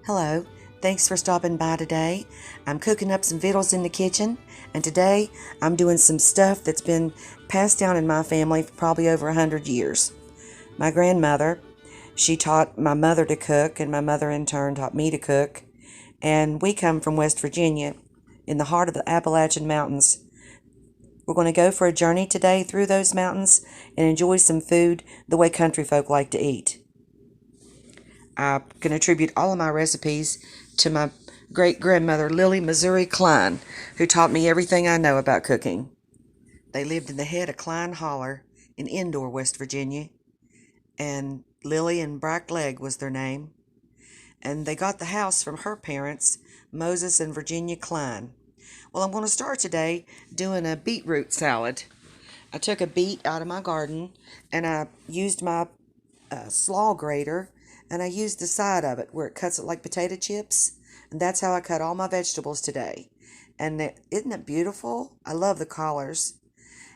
Hello, thanks for stopping by today. I'm cooking up some victuals in the kitchen, and today I'm doing some stuff that's been passed down in my family for probably over 100 years. My grandmother, she taught my mother to cook, and my mother in turn taught me to cook. And we come from West Virginia, in the heart of the Appalachian Mountains. We're going to go for a journey today through those mountains and enjoy some food the way country folk like to eat. I'm going to attribute all of my recipes to my great-grandmother, Lily Missouri Klein, who taught me everything I know about cooking. They lived in the head of Klein Holler in Endor, West Virginia, and Lily and Black Leg was their name. And they got the house from her parents, Moses and Virginia Klein. Well, I'm going to start today doing a beetroot salad. I took a beet out of my garden, and I used my slaw grater, and I used the side of it where it cuts it like potato chips, and that's how I cut all my vegetables today. And isn't it beautiful? I love the collars.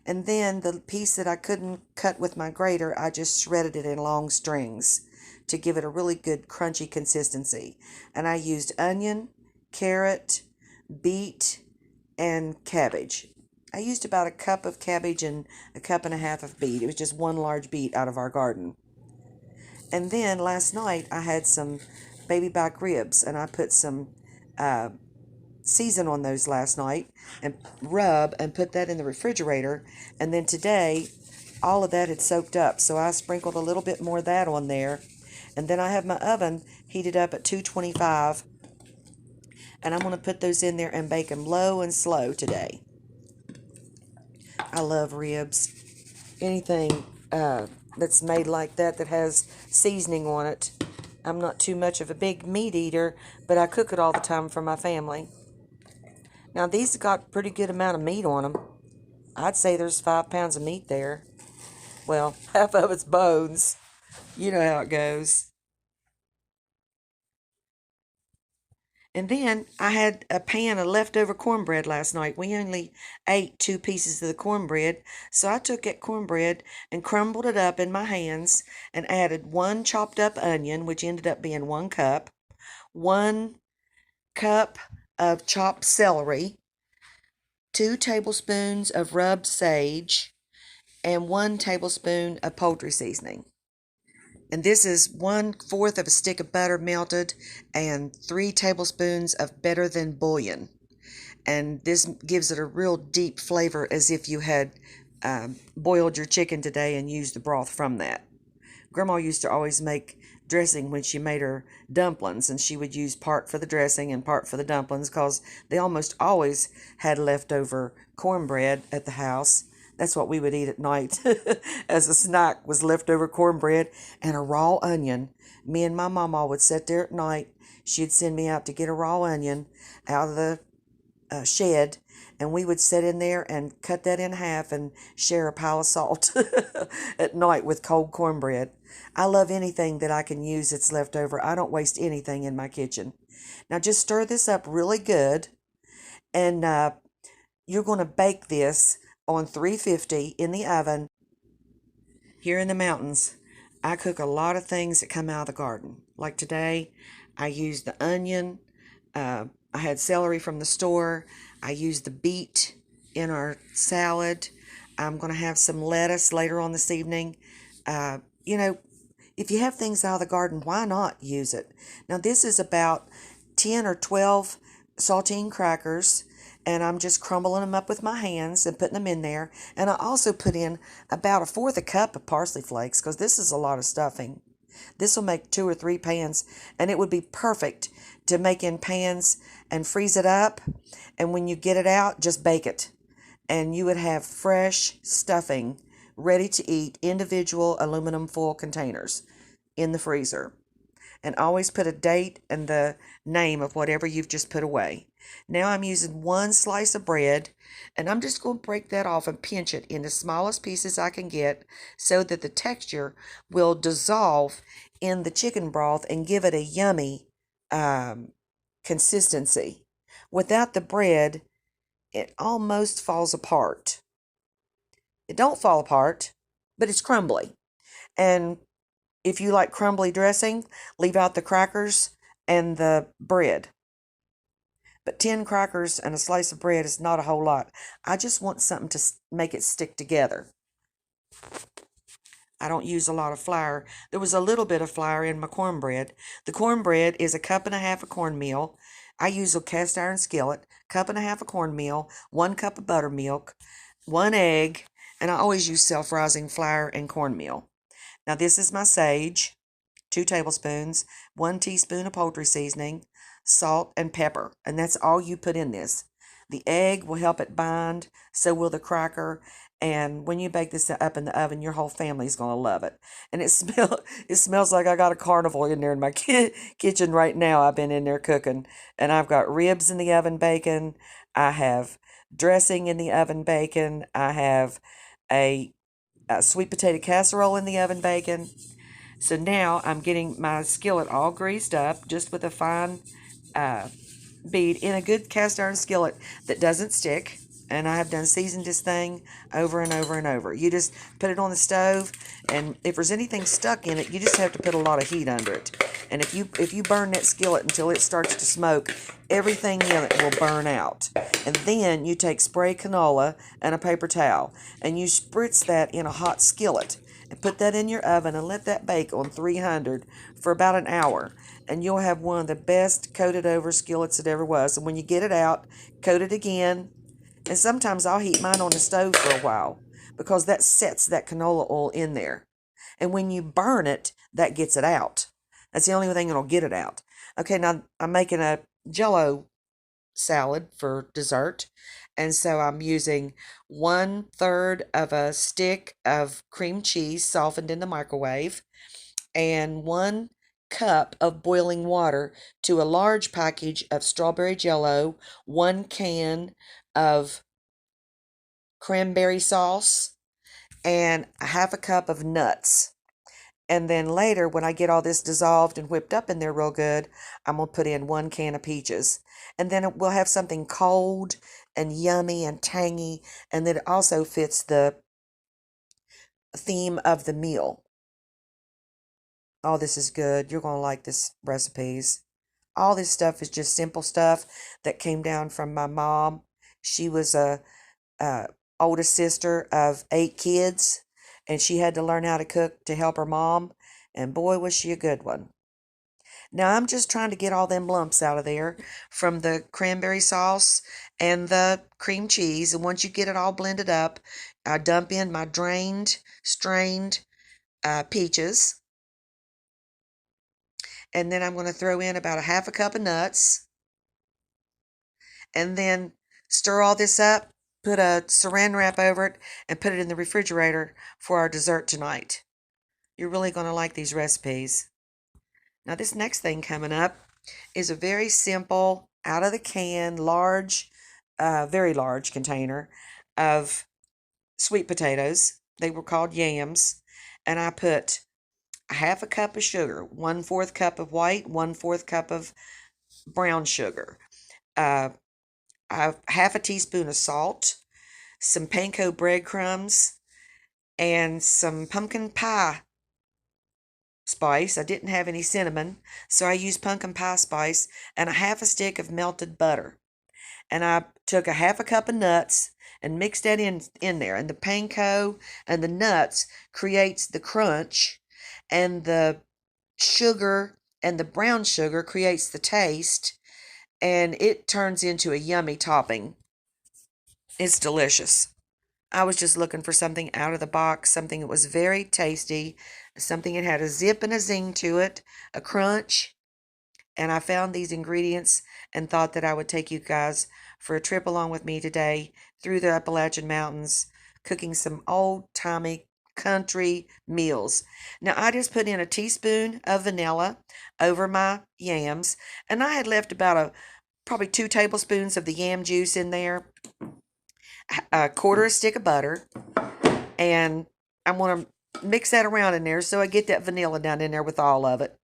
And then the piece that I couldn't cut with my grater, I just shredded it in long strings to give it a really good crunchy consistency. And I used onion, carrot, beet, and cabbage. I used about a cup of cabbage and a cup and a half of beet. It was just one large beet out of our garden. And then last night I had some baby back ribs, and I put some season on those last night and rub and put that in the refrigerator. And then today all of that had soaked up, so I sprinkled a little bit more of that on there. And then I have my oven heated up at 225, and I'm going to put those in there and bake them low and slow today. I love ribs. Anything that's made like that has seasoning on it. I'm not too much of a big meat eater, but I cook it all the time for my family. Now these got a pretty good amount of meat on them. I'd say there's 5 pounds of meat there. Well, half of it's bones. You know how it goes. And then I had a pan of leftover cornbread last night. We only ate 2 pieces of the cornbread, so I took that cornbread and crumbled it up in my hands and added 1 chopped up onion, which ended up being 1 cup, 1 cup of chopped celery, 2 tablespoons of rubbed sage, and 1 tablespoon of poultry seasoning. And this is 1/4 of a stick of butter melted and 3 tablespoons of better than bouillon. And this gives it a real deep flavor, as if you had boiled your chicken today and used the broth from that. Grandma used to always make dressing when she made her dumplings, and she would use part for the dressing and part for the dumplings because they almost always had leftover cornbread at the house. That's what we would eat at night as a snack, was leftover cornbread and a raw onion. Me and my mama would sit there at night. She'd send me out to get a raw onion out of the shed, and we would sit in there and cut that in half and share a pile of salt at night with cold cornbread. I love anything that I can use that's left over. I don't waste anything in my kitchen. Now just stir this up really good, and you're going to bake this on 350 in the oven. Here in the mountains, I cook a lot of things that come out of the garden. Like today, I used the onion. I had celery from the store. I used the beet in our salad. I'm going to have some lettuce later on this evening. You know, if you have things out of the garden, why not use it? Now, this is about 10 or 12 saltine crackers, and I'm just crumbling them up with my hands and putting them in there. And I also put in about 1/4 cup of parsley flakes, because this is a lot of stuffing. This will make 2 or 3 pans, and it would be perfect to make in pans and freeze it up. And when you get it out, just bake it. And you would have fresh stuffing ready to eat, individual aluminum foil containers in the freezer. And always put a date and the name of whatever you've just put away. Now I'm using 1 slice of bread, and I'm just going to break that off and pinch it in the smallest pieces I can get so that the texture will dissolve in the chicken broth and give it a yummy consistency. Without the bread, it almost falls apart. It don't fall apart, but it's crumbly. And if you like crumbly dressing, leave out the crackers and the bread. But 10 crackers and a slice of bread is not a whole lot. I just want something to make it stick together. I don't use a lot of flour. There was a little bit of flour in my cornbread. The cornbread is a cup and a half of cornmeal. I use a cast iron skillet, cup and a half of cornmeal, 1 cup of buttermilk, 1 egg, and I always use self-rising flour and cornmeal. Now this is my sage, 2 tablespoons, 1 teaspoon of poultry seasoning, salt, and pepper. And that's all you put in this. The egg will help it bind, so will the cracker. And when you bake this up in the oven, your whole family's going to love it. And it smells like I got a carnival in there in my kitchen right now. I've been in there cooking. And I've got ribs in the oven baking. I have dressing in the oven baking. I have a sweet potato casserole in the oven baking. So now I'm getting my skillet all greased up just with a fine uh, bead in a good cast iron skillet that doesn't stick. And I have done seasoned this thing over and over and over. You just put it on the stove, and if there's anything stuck in it, you just have to put a lot of heat under it. And if you burn that skillet until it starts to smoke, everything in it will burn out. And then you take spray canola and a paper towel, and you spritz that in a hot skillet, and put that in your oven and let that bake on 300 for about an hour. And you'll have one of the best coated over skillets that ever was. And when you get it out, coat it again. And sometimes I'll heat mine on the stove for a while because that sets that canola oil in there. And when you burn it, that gets it out. That's the only thing that'll get it out. Okay, now I'm making a jello salad for dessert. And so I'm using 1/3 of a stick of cream cheese softened in the microwave and 1 cup of boiling water to a large package of strawberry jello, 1 can of cranberry sauce, and a half a cup of nuts. And then later, when I get all this dissolved and whipped up in there real good, I'm going to put in 1 can of peaches. And then we'll have something cold and yummy and tangy, and that it also fits the theme of the meal. Oh, this is good. You're going to like this recipes. All this stuff is just simple stuff that came down from my mom. She was a oldest sister of 8 kids, and she had to learn how to cook to help her mom, and boy, was she a good one. Now I'm just trying to get all them lumps out of there from the cranberry sauce and the cream cheese, and once you get it all blended up, I dump in my strained peaches, and then I'm going to throw in about a half a cup of nuts, and then stir all this up, put a saran wrap over it, and put it in the refrigerator for our dessert tonight. You're really going to like these recipes. Now this next thing coming up is a very simple, out of the can, very large container of sweet potatoes. They were called yams. And I put a half a cup of sugar, 1/4 cup of white, 1/4 cup of brown sugar, uh, half a teaspoon of salt, some panko breadcrumbs, and some pumpkin pie spice. I didn't have any cinnamon, so I used pumpkin pie spice and a half a stick of melted butter. And I took a half a cup of nuts and mixed that in there. And the panko and the nuts creates the crunch, and the sugar and the brown sugar creates the taste, and it turns into a yummy topping. It's delicious. I was just looking for something out of the box, something that was very tasty, something that had a zip and a zing to it, a crunch. And I found these ingredients and thought that I would take you guys for a trip along with me today through the Appalachian Mountains, cooking some old-timey country meals. Now, I just put in a teaspoon of vanilla over my yams, and I had left about probably 2 tablespoons of the yam juice in there, a quarter stick of butter, and I'm going to mix that around in there so I get that vanilla down in there with all of it.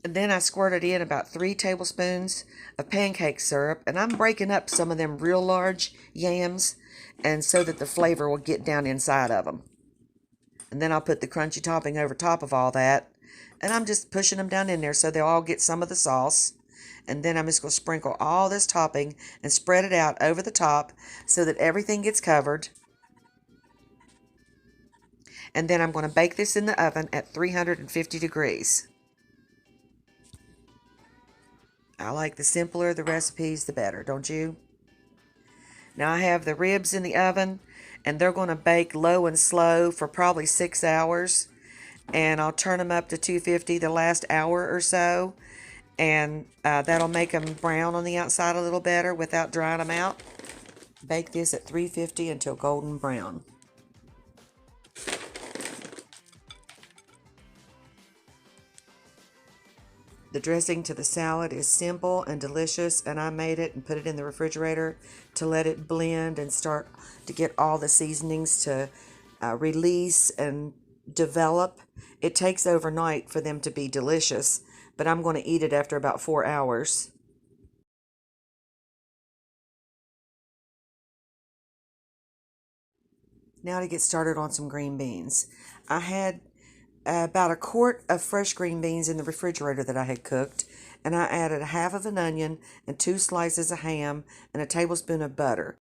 And then I squirted in about 3 tablespoons of pancake syrup, and I'm breaking up some of them real large yams, and so that the flavor will get down inside of them. And then I'll put the crunchy topping over top of all that, and I'm just pushing them down in there so they'll all get some of the sauce. And then I'm just going to sprinkle all this topping and spread it out over the top so that everything gets covered. And then I'm going to bake this in the oven at 350 degrees. I like the simpler the recipes, the better, don't you? Now I have the ribs in the oven, and they're going to bake low and slow for probably 6 hours. And I'll turn them up to 250 the last hour or so. And that'll make them brown on the outside a little better without drying them out. Bake this at 350 until golden brown. The dressing to the salad is simple and delicious, and I made it and put it in the refrigerator to let it blend and start to get all the seasonings to release and develop. It takes overnight for them to be delicious, but I'm going to eat it after about 4 hours. Now to get started on some green beans. I had about a quart of fresh green beans in the refrigerator that I had cooked, and I added a half of an onion and 2 slices of ham and a tablespoon of butter.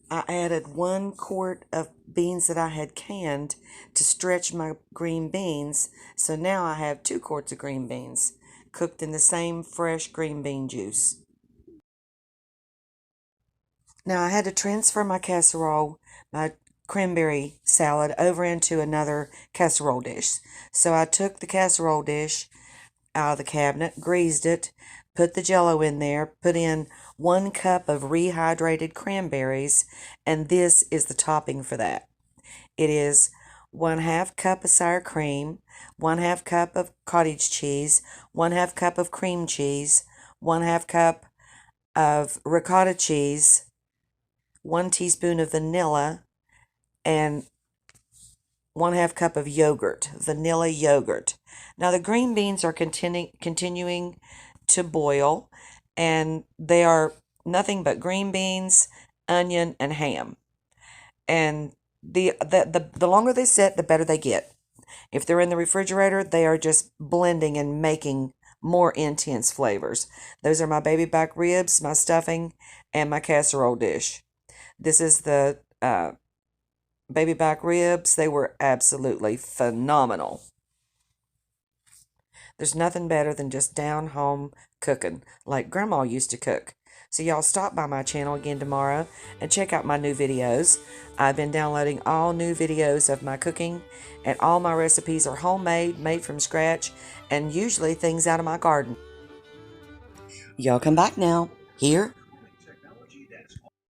I added 1 quart of beans that I had canned to stretch my green beans, so now I have 2 quarts of green beans cooked in the same fresh green bean juice. Now I had to transfer my casserole, my cranberry salad, over into another casserole dish. So I took the casserole dish out of the cabinet, greased it, put the jello in there, put in 1 cup of rehydrated cranberries, and this is the topping for that. It is 1/2 cup of sour cream, 1/2 cup of cottage cheese, 1/2 cup of cream cheese, 1/2 cup of ricotta cheese, 1 teaspoon of vanilla, and 1/2 cup of yogurt, vanilla yogurt. Now the green beans are continuing to boil, and they are nothing but green beans, onion, and ham. And the longer they sit, the better they get. If they're in the refrigerator, they are just blending and making more intense flavors. Those are my baby back ribs, my stuffing, and my casserole dish. This is the baby back ribs. They were absolutely phenomenal. There's nothing better than just down home cooking like Grandma used to cook. So y'all stop by my channel again tomorrow and check out my new videos. I've been downloading all new videos of my cooking, and all my recipes are homemade, made from scratch, and usually things out of my garden. Y'all come back now. Here